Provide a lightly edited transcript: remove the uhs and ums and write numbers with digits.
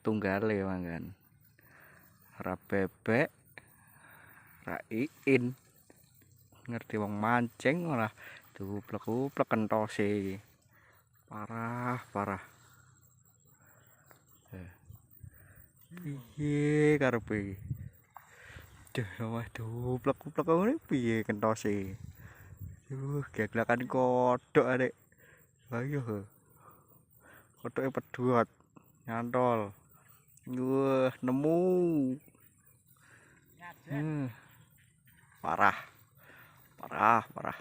Tunggale manggan. Ra bebek, ra iin. Ngerti wong mancing malah duplek-uplek kentose. Parah, parah. Piye karepe? Duh, wah duplek-uplek ngene piye kentose? Geglakan kodhok arek. Ayo. Kodhoke pedhot. Nyantol. Wah, nemu. Parah. Parah, parah.